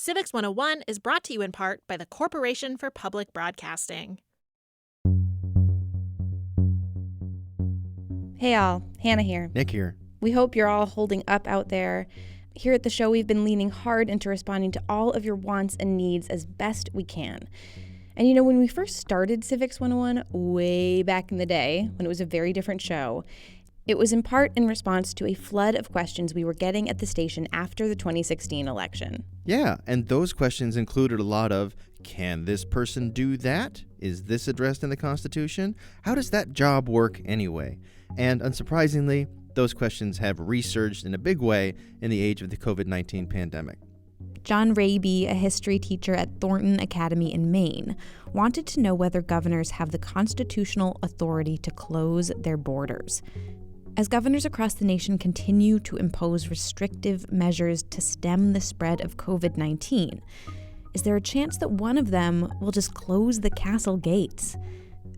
Civics 101 is brought to you in part by the Corporation for Public Broadcasting. Hey all, Hannah here. Nick here. We hope you're all holding up out there. Here at the show, we've been leaning hard into responding to all of your wants and needs as best we can. And you know, when we first started Civics 101 way back in the day, when it was a very different show, it was in part in response to a flood of questions we were getting at the station after the 2016 election. Yeah, and those questions included a lot of, can this person do that? Is this addressed in the Constitution? How does that job work anyway? And unsurprisingly, those questions have resurged in a big way in the age of the COVID-19 pandemic. John Raby, a history teacher at Thornton Academy in Maine, wanted to know whether governors have the constitutional authority to close their borders. As governors across the nation continue to impose restrictive measures to stem the spread of COVID-19, is there a chance that one of them will just close the castle gates?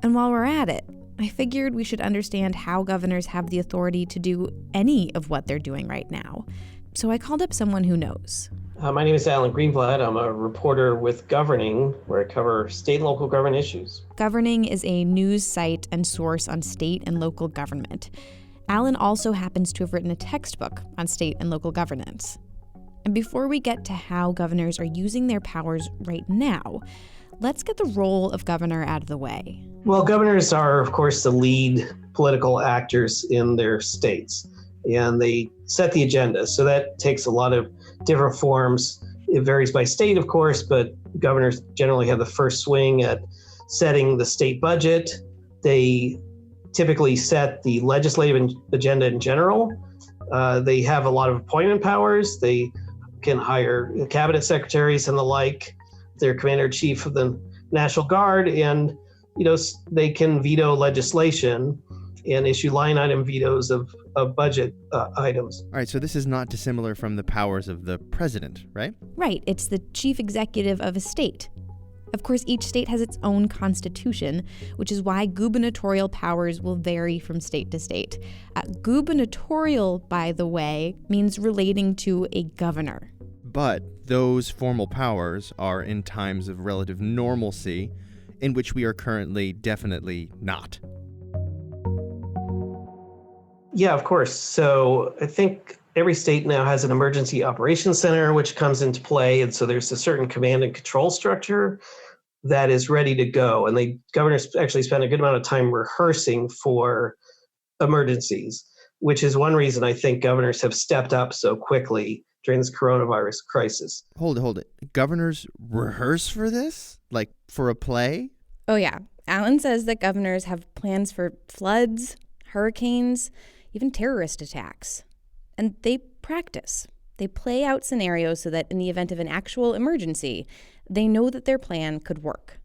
And while we're at it, I figured we should understand how governors have the authority to do any of what they're doing right now. So I called up someone who knows. My name is Alan Greenblatt. I'm a reporter with Governing, where I cover state and local government issues. Governing is a news site and source on state and local government. Alan also happens to have written a textbook on state and local governance. And before we get to how governors are using their powers right now, let's get the role of governor out of the way. Well, governors are, of course, the lead political actors in their states, and they set the agenda. So that takes a lot of different forms. It varies by state, of course, but governors generally have the first swing at setting the state budget. They typically set the legislative agenda in general. They have a lot of appointment powers. They can hire cabinet secretaries and the like. They're commander-in-chief of the National Guard, and they can veto legislation and issue line item vetoes of budget items. All right, so this is not dissimilar from the powers of the president, right? Right, it's the chief executive of a state. Of course, each state has its own constitution, which is why gubernatorial powers will vary from state to state. Gubernatorial, by the way, means relating to a governor. But those formal powers are in times of relative normalcy, in which we are currently definitely not. Yeah, of course. So I think every state now has an emergency operations center, which comes into play. And so there's a certain command and control structure that is ready to go. And governors actually spend a good amount of time rehearsing for emergencies, which is one reason I think governors have stepped up so quickly during this coronavirus crisis. Hold it. Governors rehearse for this? Like for a play? Oh, yeah. Alan says that governors have plans for floods, hurricanes, even terrorist attacks. And they practice. They play out scenarios so that in the event of an actual emergency, they know that their plan could work.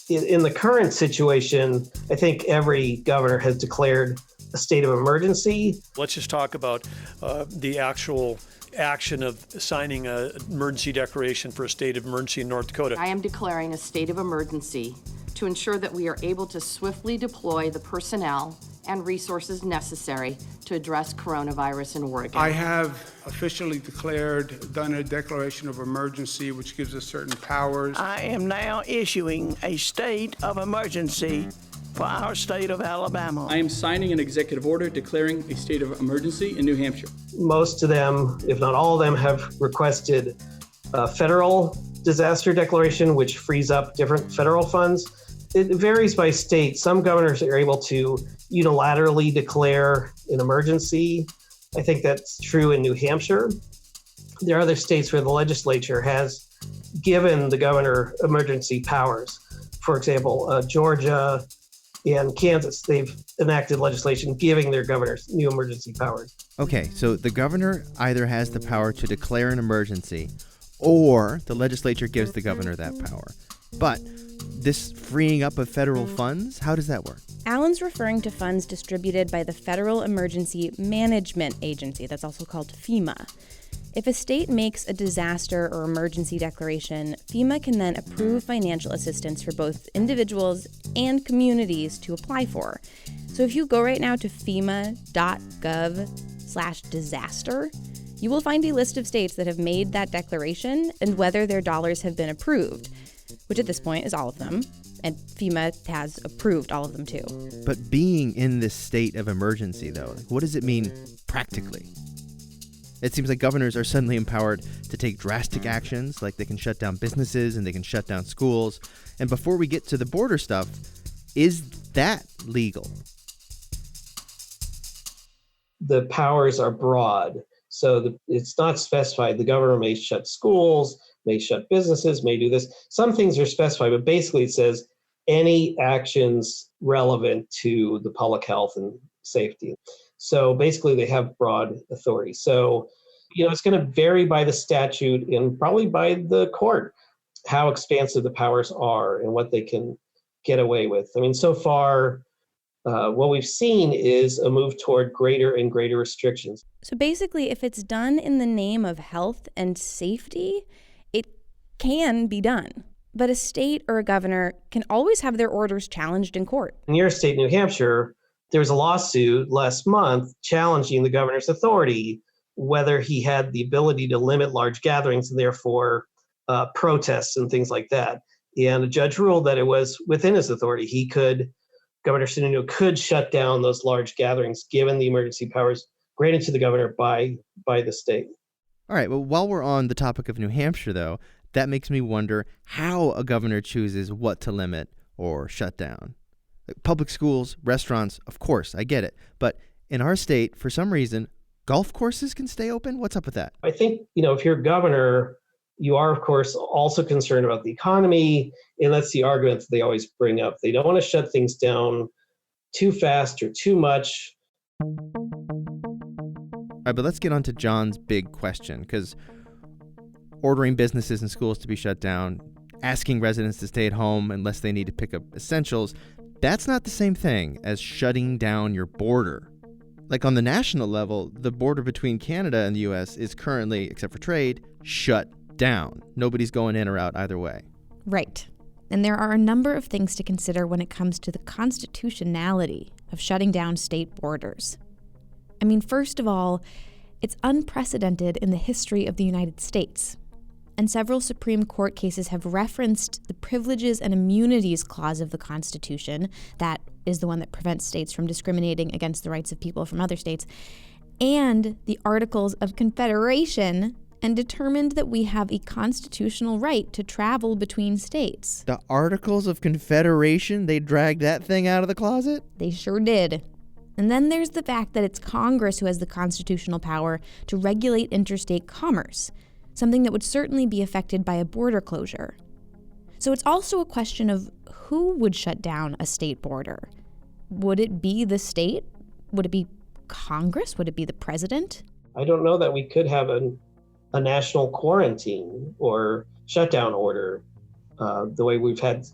In the current situation, I think every governor has declared a state of emergency. Let's just talk about the actual action of signing an emergency declaration for a state of emergency in North Dakota. I am declaring a state of emergency to ensure that we are able to swiftly deploy the personnel and resources necessary to address coronavirus in Oregon. I have officially done a declaration of emergency, which gives us certain powers. I am now issuing a state of emergency for our state of Alabama. I am signing an executive order declaring a state of emergency in New Hampshire. Most of them, if not all of them, have requested a federal disaster declaration, which frees up different federal funds. It varies by state. Some governors are able to unilaterally declare an emergency. I think that's true in New Hampshire. There are other states where the legislature has given the governor emergency powers. For example, Georgia and Kansas, they've enacted legislation giving their governors new emergency powers. Okay, so the governor either has the power to declare an emergency or the legislature gives the governor that power. But this freeing up of federal funds, how does that work? Alan's referring to funds distributed by the Federal Emergency Management Agency, that's also called FEMA. If a state makes a disaster or emergency declaration, FEMA can then approve financial assistance for both individuals and communities to apply for. So if you go right now to fema.gov/disaster, you will find a list of states that have made that declaration and whether their dollars have been approved, which at this point is all of them. And FEMA has approved all of them too. But being in this state of emergency, though, what does it mean practically? It seems like governors are suddenly empowered to take drastic actions, like they can shut down businesses and they can shut down schools. And before we get to the border stuff, is that legal? The powers are broad, so it's not specified. The governor may shut schools, may shut businesses, may do this. Some things are specified, but basically it says any actions relevant to the public health and safety. So basically they have broad authority. So, it's going to vary by the statute and probably by the court, how expansive the powers are and what they can get away with. I mean, so far, what we've seen is a move toward greater and greater restrictions. So basically, if it's done in the name of health and safety, it can be done. But a state or a governor can always have their orders challenged in court. In your state, New Hampshire, there was a lawsuit last month challenging the governor's authority, whether he had the ability to limit large gatherings and therefore protests and things like that. And a judge ruled that it was within his authority. Governor Sununu could shut down those large gatherings given the emergency powers granted to the governor by the state. All right, well, while we're on the topic of New Hampshire, though, that makes me wonder how a governor chooses what to limit or shut down. Public schools, restaurants, of course, I get it. But in our state, for some reason, golf courses can stay open? What's up with that? I think, if you're governor, you are, of course, also concerned about the economy. And that's the argument that they always bring up. They don't want to shut things down too fast or too much. All right, but let's get on to John's big question, because ordering businesses and schools to be shut down, asking residents to stay at home unless they need to pick up essentials, that's not the same thing as shutting down your border. Like on the national level, the border between Canada and the U.S. is currently, except for trade, shut down. Nobody's going in or out either way. Right. And there are a number of things to consider when it comes to the constitutionality of shutting down state borders. I mean, first of all, it's unprecedented in the history of the United States. And several Supreme Court cases have referenced the Privileges and Immunities Clause of the Constitution, that is the one that prevents states from discriminating against the rights of people from other states, and the Articles of Confederation, and determined that we have a constitutional right to travel between states. The Articles of Confederation, they dragged that thing out of the closet? They sure did. And then there's the fact that it's Congress who has the constitutional power to regulate interstate commerce, something that would certainly be affected by a border closure. So it's also a question of who would shut down a state border. Would it be the state? Would it be Congress? Would it be the president? I don't know that we could have a national quarantine or shutdown order the way we've had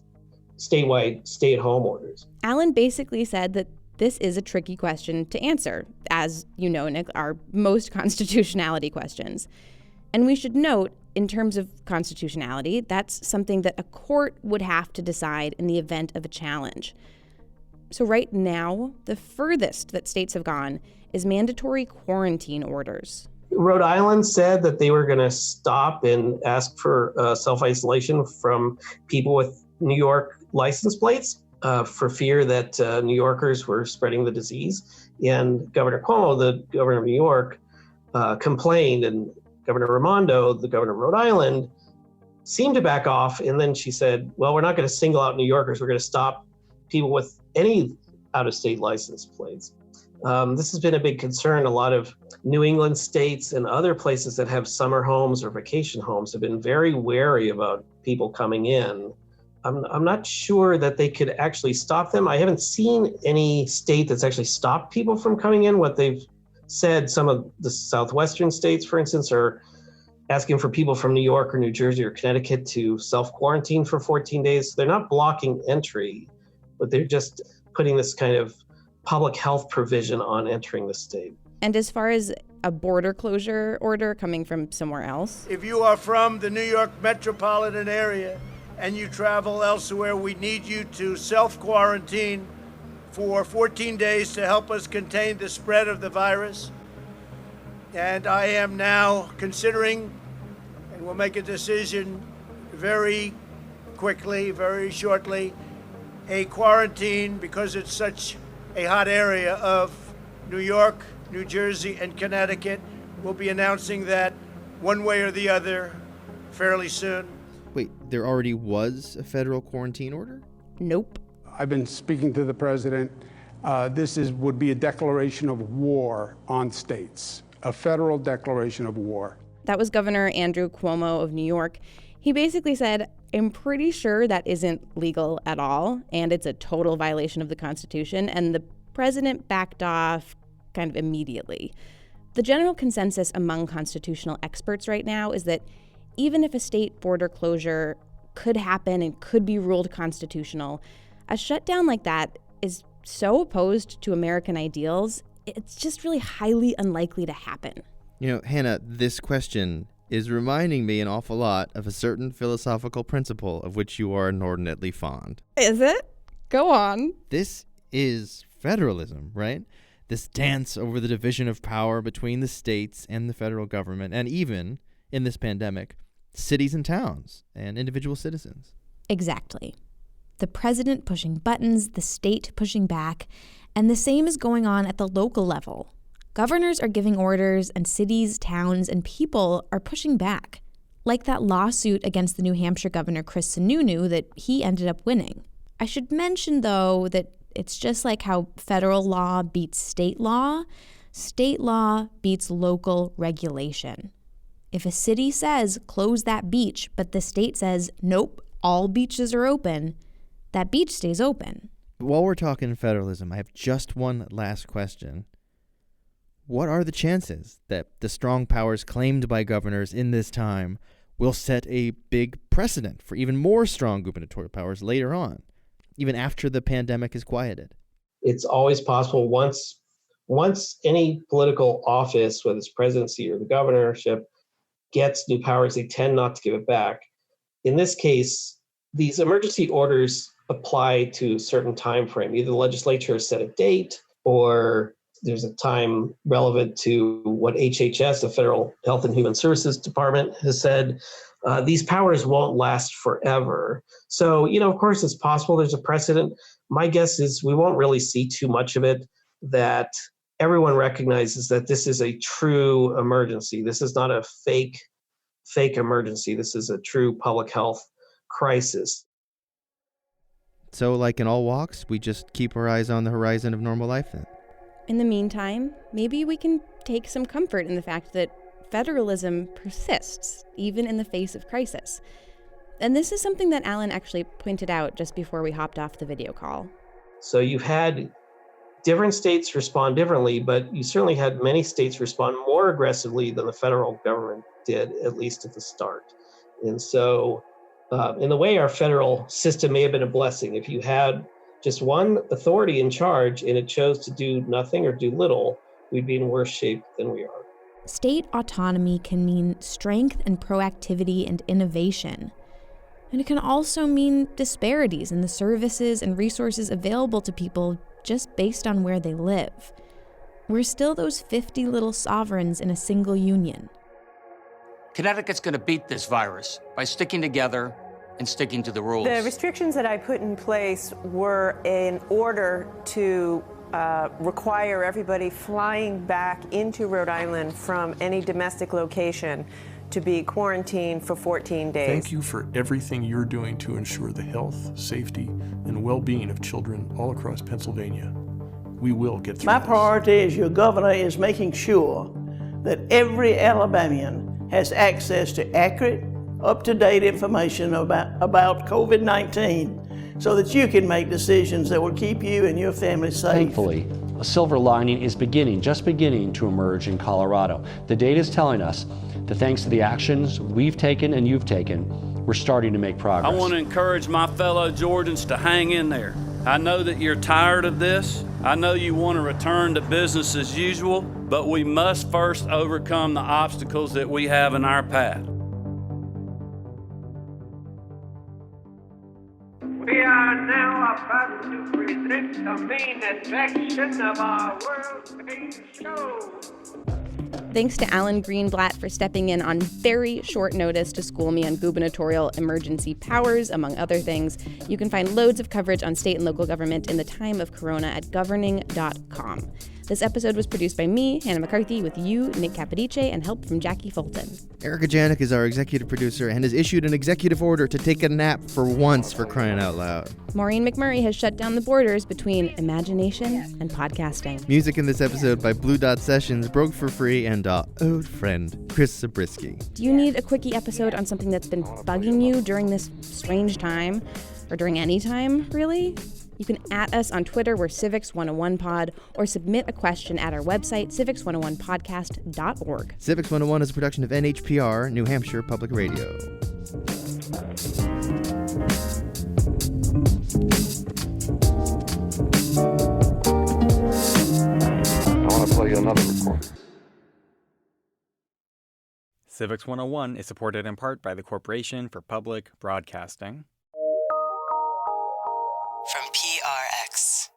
statewide stay-at-home orders. Alan basically said that this is a tricky question to answer, as you know, Nick, are most constitutionality questions. And we should note, in terms of constitutionality, that's something that a court would have to decide in the event of a challenge. So right now, the furthest that states have gone is mandatory quarantine orders. Rhode Island said that they were going to stop and ask for self-isolation from people with New York license plates for fear that New Yorkers were spreading the disease. And Governor Cuomo, the governor of New York, complained, and Governor Raimondo, the governor of Rhode Island, seemed to back off. And then she said, well, we're not going to single out New Yorkers. We're going to stop people with any out-of-state license plates. This has been a big concern. A lot of New England states and other places that have summer homes or vacation homes have been very wary about people coming in. I'm not sure that they could actually stop them. I haven't seen any state that's actually stopped people from coming in. What they've said, some of the southwestern states, for instance, are asking for people from New York or New Jersey or Connecticut to self-quarantine for 14 days. They're not blocking entry, but they're just putting this kind of public health provision on entering the state. And as far as a border closure order coming from somewhere else? If you are from the New York metropolitan area and you travel elsewhere, we need you to self-quarantine for 14 days to help us contain the spread of the virus. And I am now considering, and we'll make a decision very quickly, very shortly, a quarantine, because it's such a hot area of New York, New Jersey, and Connecticut. We'll be announcing that one way or the other fairly soon. Wait, there already was a federal quarantine order? Nope. I've been speaking to the president. This would be a declaration of war on states, a federal declaration of war. That was Governor Andrew Cuomo of New York. He basically said, I'm pretty sure that isn't legal at all, and it's a total violation of the Constitution, and the president backed off kind of immediately. The general consensus among constitutional experts right now is that even if a state border closure could happen and could be ruled constitutional, a shutdown like that is so opposed to American ideals, it's just really highly unlikely to happen. You know, Hannah, this question is reminding me an awful lot of a certain philosophical principle of which you are inordinately fond. Is it? Go on. This is federalism, right? This dance over the division of power between the states and the federal government, and even, in this pandemic, cities and towns and individual citizens. Exactly. The president pushing buttons, the state pushing back, and the same is going on at the local level. Governors are giving orders, and cities, towns, and people are pushing back, like that lawsuit against the New Hampshire governor Chris Sununu that he ended up winning. I should mention, though, that it's just like how federal law beats state law beats local regulation. If a city says, close that beach, but the state says, nope, all beaches are open, that beach stays open. While we're talking federalism, I have just one last question. What are the chances that the strong powers claimed by governors in this time will set a big precedent for even more strong gubernatorial powers later on, even after the pandemic is quieted? It's always possible once any political office, whether it's presidency or the governorship, gets new powers, they tend not to give it back. In this case, these emergency orders apply to a certain time frame. Either the legislature has set a date, or there's a time relevant to what HHS, the Federal Health and Human Services Department, has said. These powers won't last forever. So, of course, it's possible there's a precedent. My guess is we won't really see too much of it, that everyone recognizes that this is a true emergency. This is not a fake emergency. This is a true public health crisis. So, like in all walks, we just keep our eyes on the horizon of normal life then? In the meantime, maybe we can take some comfort in the fact that federalism persists, even in the face of crisis. And this is something that Alan actually pointed out just before we hopped off the video call. So you've had different states respond differently, but you certainly had many states respond more aggressively than the federal government did, at least at the start. And so in a way, our federal system may have been a blessing. If you had just one authority in charge and it chose to do nothing or do little, we'd be in worse shape than we are. State autonomy can mean strength and proactivity and innovation. And it can also mean disparities in the services and resources available to people just based on where they live. We're still those 50 little sovereigns in a single union. Connecticut's going to beat this virus by sticking together and sticking to the rules. The restrictions that I put in place were in order to require everybody flying back into Rhode Island from any domestic location to be quarantined for 14 days. Thank you for everything you're doing to ensure the health, safety, and well-being of children all across Pennsylvania. We will get through My this. priority as your governor is making sure that every Alabamian has access to accurate, up-to-date information about COVID-19 so that you can make decisions that will keep you and your family safe. Thankfully, a silver lining is just beginning to emerge in Colorado. The data is telling us that thanks to the actions we've taken and you've taken, we're starting to make progress. I want to encourage my fellow Georgians to hang in there. I know that you're tired of this. I know you want to return to business as usual, but we must first overcome the obstacles that we have in our path. We are now about to present the main attraction of our world-famous show. Thanks to Alan Greenblatt for stepping in on very short notice to school me on gubernatorial emergency powers, among other things. You can find loads of coverage on state and local government in the time of corona at governing.com. This episode was produced by me, Hannah McCarthy, with you, Nick Capodice, and help from Jackie Fulton. Erica Janik is our executive producer and has issued an executive order to take a nap for once, for crying out loud. Maureen McMurray has shut down the borders between imagination and podcasting. Music in this episode by Blue Dot Sessions, broke for free, and our old friend, Chris Zabriskie. Do you need a quickie episode on something that's been bugging you during this strange time? Or during any time, really? You can @ us on Twitter, we're Civics101pod, or submit a question at our website, civics101podcast.org. Civics 101 is a production of NHPR, New Hampshire Public Radio. I want to play you another recording. Civics 101 is supported in part by the Corporation for Public Broadcasting. From PRX.